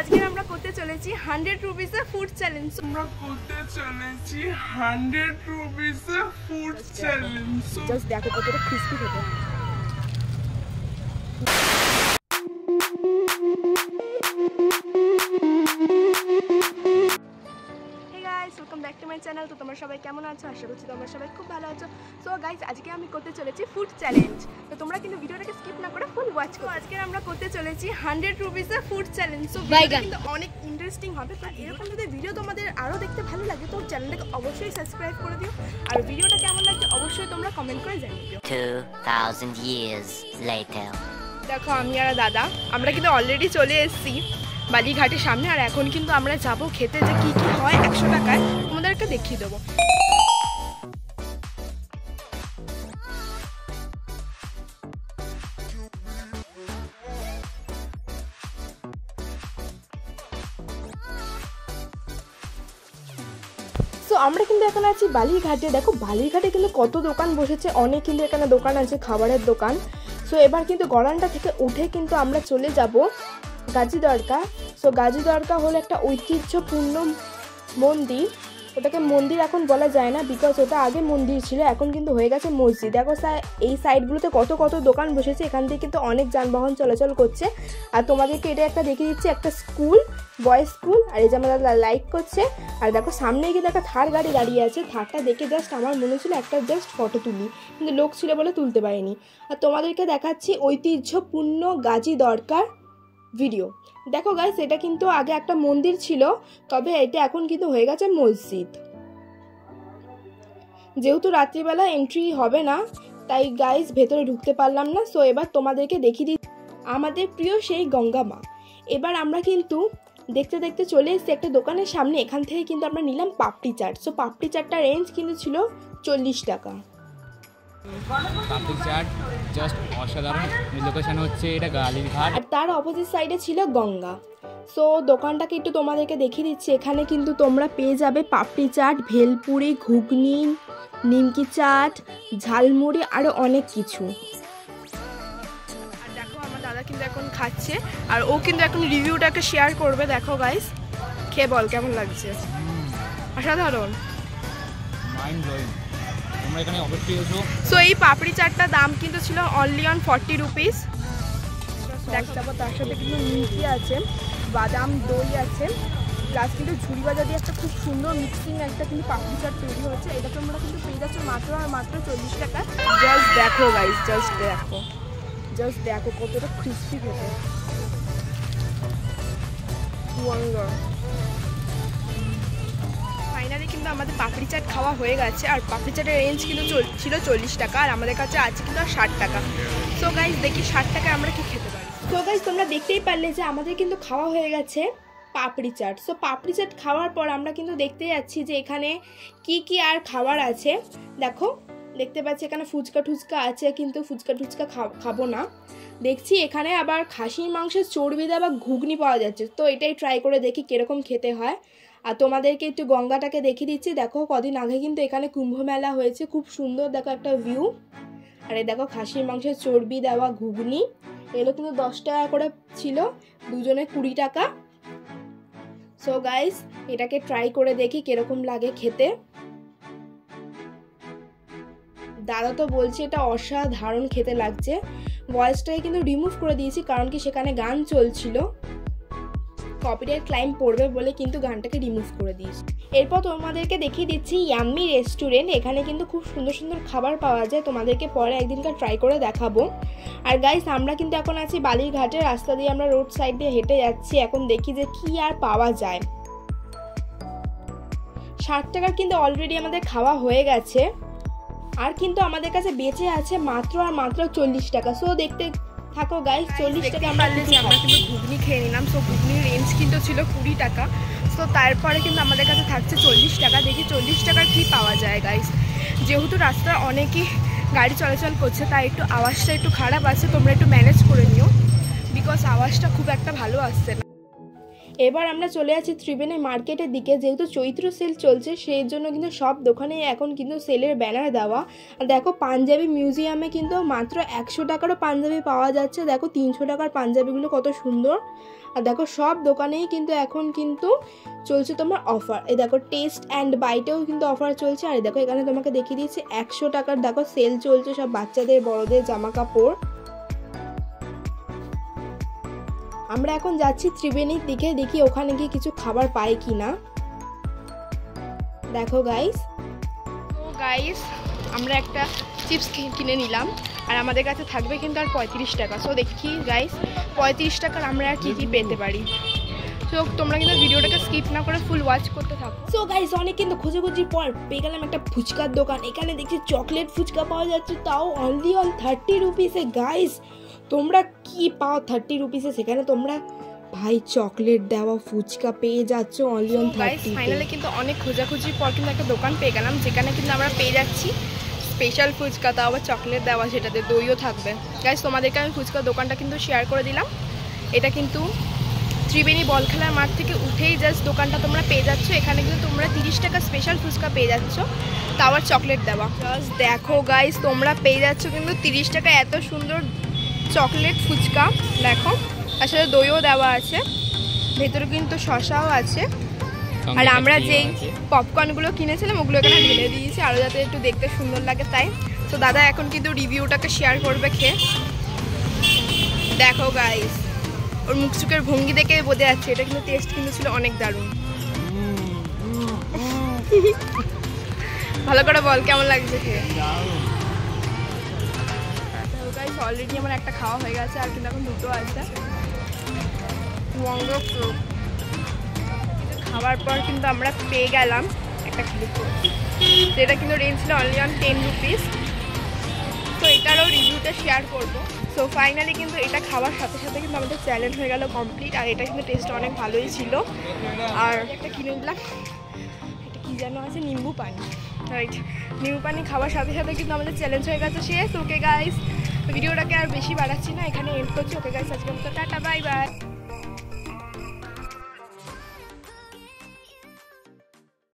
আজকে আমরা করতে চলেছি 100 রুপিস এর ফুড চ্যালেঞ্জ। আমরা করতে চলেছি 100 রুপিস এর ফুড চ্যালেঞ্জ। জাস্ট দেখো কতটা ক্রিস্পি খেতে। Welcome back to my channel. তো তোমরা সবাই কেমন আছো? আশা করছি তোমরা সবাই খুব ভালো আছো। সো গাইস, আজকে আমি করতে চলেছি ফুড চ্যালেঞ্জ। তো তোমরা কিন্তু ভিডিওটাকে স্কিপ না করে ফুল ওয়াচ করো। আজকে আমরা করতে চলেছি 100 রুপিস এর ফুড চ্যালেঞ্জ। সো ভিডিওটা কিন্তু অনেক ইন্টারেস্টিং হবে। তো এরকম যদি ভিডিও তোমাদের আরো দেখতে ভালো লাগে তো চ্যানেলটাকে অবশ্যই সাবস্ক্রাইব করে দিও। আর ভিডিওটা কেমন লাগছে অবশ্যই তোমরা কমেন্ট করে জানিয়ে দিও। 2000 years later. দেখো আমি আর দাদা আমরা কিন্তু অলরেডি চলে এসেছি বালিঘাটের সামনে। আর এখন কিন্তু আমরা যাব খেতে, যে কি কি হয় 100 টাকায় তোমাদেরকে দেখিয়ে দেবো। তো আমরা কিন্তু এখন আছি বালিঘাটে। দেখো বালিঘাটে কিন্তু কত দোকান বসেছে, অনেক কিন্তু এখানে দোকান আছে, খাবারের দোকান। সো এবার কিন্তু গড়ানটা থেকে উঠে কিন্তু আমরা চলে যাব গাজীদরগা। সো গাজীদরগা হলো একটা ঐতিহ্যপূর্ণ মন্দির। ওটাকে মন্দির এখন বলা যায় না, বিকজ ওটা আগে মন্দির ছিল, এখন কিন্তু হয়ে গেছে মসজিদ। দেখো এই সাইডগুলোতে কত কত দোকান বসেছে, এখান থেকে কিন্তু অনেক যানবাহন চলাচল করছে। আর তোমাদেরকে এটা একটা দেখিয়ে দিচ্ছি, একটা স্কুল, বয়েজ স্কুল। আর এই যে আমরা লাইক করছে। আর দেখো সামনে কিন্তু একটা থার গাড়ি দাঁড়িয়ে আছে। থারটা দেখে জাস্ট আমার মনে ছিল একটা জাস্ট ফটো তুলি, কিন্তু লোক ছিল বলে তুলতে পারিনি। আর তোমাদেরকে দেখাচ্ছি ঐতিহ্যপূর্ণ গাজীদরগার ভিডিও। দেখো গাইস, এটা কিন্তু আগে একটা মন্দির ছিল, তবে এটা এখন কিন্তু হয়ে গেছে মসজিদ। যেহেতু রাত্রিবেলা এন্ট্রি হবে না, তাই গাইস ভেতরে ঢুকতে পারলাম না। সো এবার তোমাদেরকে দেখিয়ে দিই আমাদের প্রিয় সেই গঙ্গা মা। এবার আমরা কিন্তু দেখতে দেখতে চলে এসেছি একটা দোকানের সামনে। এখান থেকে কিন্তু আমরা নিলাম পাপড়ি চাট। সো পাপড়ি চাটটার রেঞ্জ কিন্তু ছিল 40 টাকা। পাপড়ি চাট জাস্ট অসাধারণ। লোকেশন হচ্ছে এটা গালিঘাট, আর তার অপোজিট সাইডে ছিল গঙ্গা। সো দোকানটাকে একটু তোমাদেরকে দেখিয়ে দিচ্ছি। এখানে কিন্তু তোমরা পেয়ে যাবে পাপড়ি চাট, ভেলপুরি, ঘুগনি, নিমকি চাট, ঝালমুড়ি, আরও অনেক কিছু। আর দেখো আমার দাদা কিন্তু এখন খাচ্ছে, আর ও কিন্তু এখন রিভিউটাকে শেয়ার করবে। দেখো গাইস, খেয়ে বল কেমন লাগছে। অসাধারণ, মাইন্ড ব্লোয়িং। তোমরা এখানে অবশ্যই এসো। সো এই পাপড়ি চাটটার দাম কিন্তু ছিল অনলি অন 40 রুপিস। তারপর তার সাথে কিন্তু মিষ্টি আছে, বাদাম দই আছে, প্লাস কিন্তু ঝুড়ি বাজা দিয়ে একটা খুব সুন্দর মিক্সিং একটা কিন্তু পাপড়ি চাট তৈরি হয়েছে। এটা তোমরা কিন্তু পেয়ে যাচ্ছ মাত্র আর মাত্র 40 টাকা। জাস্ট দেখো গাইস, জাস্ট দেখো কতটা ক্রিস্পি খেতে। ফাইনালি কিন্তু আমাদের পাপড়ি চাট খাওয়া হয়ে গেছে। আর পাপড়ি চাটের রেঞ্জ কিন্তু ছিল 40 টাকা, আর আমাদের কাছে আছে কিন্তু 60 টাকা। সো গাইস দেখি 60 টাকায় আমরা কি খেতে পারি। সো গাইস তোমরা দেখতেই পারলে যে আমাদের কিন্তু খাওয়া হয়ে গেছে পাপড়ি চাট। সো পাপড়ি চাট খাওয়ার পর আমরা কিন্তু দেখতে যাচ্ছি যে এখানে কি কি আর খাবার আছে। দেখো দেখতে পাচ্ছি এখানে ফুচকা টুচকা আছে, কিন্তু ফুচকা টুচকা খাবো না। দেখছি এখানে আবার খাসির মাংসের চর্বি দেওয়া বা ঘুগনি পাওয়া যাচ্ছে। তো এটাই ট্রাই করে দেখি কীরকম খেতে হয়। আর তোমাদেরকে একটু গঙ্গাটাকে দেখিয়ে দিচ্ছি। দেখো কদিন আগে কিন্তু এখানে কুম্ভ মেলা হয়েছে, খুব সুন্দর দেখো একটা ভিউ। আর এই দেখো খাসির মাংসের চর্বি দেওয়া ঘুগনি, এগুলো কিন্তু 10 টাকা করে ছিল, দুজনে 20 টাকা। সো গাইস এটাকে ট্রাই করে দেখি কিরকম লাগে খেতে। দাদা তো বলছে এটা অসাধারণ খেতে লাগছে। ভয়েসটাকে কিন্তু রিমুভ করে দিয়েছি, কারণ কি সেখানে গান চলছিল, কপিরাইট ক্লাইম পড়বে বলে কিন্তু গানটাকে রিমুভ করে দিয়েছি। এরপর তোমাদেরকে দেখিয়ে দিচ্ছি ইয়াম্মি রেস্টুরেন্ট। এখানে কিন্তু খুব সুন্দর সুন্দর খাবার পাওয়া যায়, তোমাদেরকে পরে একদিনকার ট্রাই করে দেখাবো। আর গাইস আমরা কিন্তু এখন আছি বালিঘাটের রাস্তা দিয়ে, আমরা রোড সাইড দিয়ে হেঁটে যাচ্ছি। এখন দেখি যে কি আর পাওয়া যায়। 60 টাকার কিন্তু অলরেডি আমাদের খাওয়া হয়ে গেছে, আর কিন্তু আমাদের কাছে বেঁচে আছে মাত্র আর মাত্র 40 টাকা। সো দেখতে থাকো গাইস, 40 টাকা আমরা কিন্তু ঘুগনি খেয়ে নিলাম। সো ঘুগনির রেঞ্জ কিন্তু ছিল 20 টাকা। সো তারপরে কিন্তু আমাদের কাছে থাকছে 40 টাকা। দেখি 40 টাকার কী পাওয়া যায় গাইস। যেহেতু রাস্তায় অনেকই গাড়ি চলাচল করছে, তাই একটু আওয়াজটা একটু খারাপ আছে, তোমরা একটু ম্যানেজ করে নিও, বিকজ আওয়াজটা খুব একটা ভালো আসছে না। এবার আমরা চলে যাচ্ছি ত্রিবেণী মার্কেটের দিকে। যেহেতু চৈত্র সেল চলছে সেই জন্য কিন্তু সব দোকানে এখন কিন্তু সেলের ব্যানার দেওয়া। আর দেখো পাঞ্জাবি মিউজিয়ামে কিন্তু মাত্র 100 টাকারও পাঞ্জাবি পাওয়া যাচ্ছে। দেখো 300 টাকার পাঞ্জাবিগুলো কত সুন্দর। আর দেখো সব দোকানেই কিন্তু এখন কিন্তু চলছে তোমার অফার। এই দেখো টেস্ট অ্যান্ড বাইটেও কিন্তু অফার চলছে। আর দেখো এখানে তোমাকে দেখিয়ে দিচ্ছি 100 টাকার দেখো সেল চলছে সব বাচ্চাদের বড়দের জামা কাপড়। আমরা এখন যাচ্ছি ত্রিবেণীর দিকে, দেখি ওখানে গিয়ে কিছু খাবার পাই কি না। দেখো গাইস, আমরা একটা চিপস কিনে নিলাম আর আমাদের কাছে থাকবে কিন্তু আর 35 টাকা। সো দেখি গাইস 35 টাকার আমরা আর কি কি পেতে পারি। সো তোমরা কিন্তু ভিডিওটাকে স্কিপ না করে ফুল ওয়াচ করতে থাকো। সো গাইস অনেক কিন্তু খোঁজাখুঁজির পর পেয়ে গেলাম একটা ফুচকার দোকান। এখানে দেখছি চকলেট ফুচকা পাওয়া যাচ্ছে, তাও অনলি অন 30 রুপিসে। গাইস তোমরা কি পাও 30 রুপিসে? সেখানে তোমরা ভাই চকলেট দেওয়া ফুচকা পেয়ে যাচ্ছ অনলি অন 30। ফাইনালি কিন্তু অনেক খোঁজাখুঁজির পর কিন্তু একটা দোকান পেয়ে গেলাম যেখানে কিন্তু আমরা পেয়ে যাচ্ছি স্পেশাল ফুচকা, তাও আবার চকলেট দেওয়া, সেটাতে দইও থাকবে। গাইস তোমাদেরকে আমি ফুচকার দোকানটা কিন্তু শেয়ার করে দিলাম। এটা কিন্তু ত্রিবেণী বল খেলার মাঠ থেকে উঠেই জাস্ট দোকানটা তোমরা পেয়ে যাচ্ছ। এখানে কিন্তু তোমরা 30 টাকা স্পেশাল ফুচকা পেয়ে যাচ্ছ, তাও আবার চকলেট দেওয়া। জাস্ট দেখো গাইস তোমরা পেয়ে যাচ্ছ কিন্তু 30 টাকা এত সুন্দর চকলেট ফুচকা। দেখো তার সাথে দইও দেওয়া আছে, ভেতরে কিন্তু শসাও আছে। আর আমরা যেই পপকর্নগুলো কিনেছিলাম ওগুলো এখানে ঢেলে দিয়েছি আরও যাতে একটু দেখতে সুন্দর লাগে তাই। তো দাদা এখন কিন্তু রিভিউটাকে শেয়ার করবে খেয়ে। দেখো গাইস ওর মুখ চুকের ভঙ্গি দেখে বোঝা যাচ্ছে এটা কিন্তু টেস্ট কিন্তু ছিল অনেক দারুণ। ভালো করে বল কেমন লাগছে খেয়ে। গাইস অলরেডি আমার একটা খাওয়া হয়ে গেছে আর কিন্তু এখন দুটো আছে। খাওয়ার পর কিন্তু আমরা পেয়ে গেলাম একটা ক্লিপ, যেটা কিন্তু রেঞ্জ ছিল অনলি অন 10 রুপিস। তো এটারও রিভিউটা শেয়ার করবো। সো ফাইনালি কিন্তু এটা খাওয়ার সাথে সাথে কিন্তু আমাদের চ্যালেঞ্জ হয়ে গেল কমপ্লিট। আর এটা কিন্তু টেস্ট অনেক ভালোই ছিল। আর একটা কিনে নিলাম, এটা কী যেন আছে, নিম্বু পানি। রাইট, নিম্বু পানি খাওয়ার সাথে সাথে কিন্তু আমাদের চ্যালেঞ্জ হয়ে গেছে শেষ। ওকে গাইস ভিডিওটাকে আর বেশি বাড়াচ্ছি না, এখানে এন্ড করছি। ওকে গাইস আজকে টাটা বাই বাই।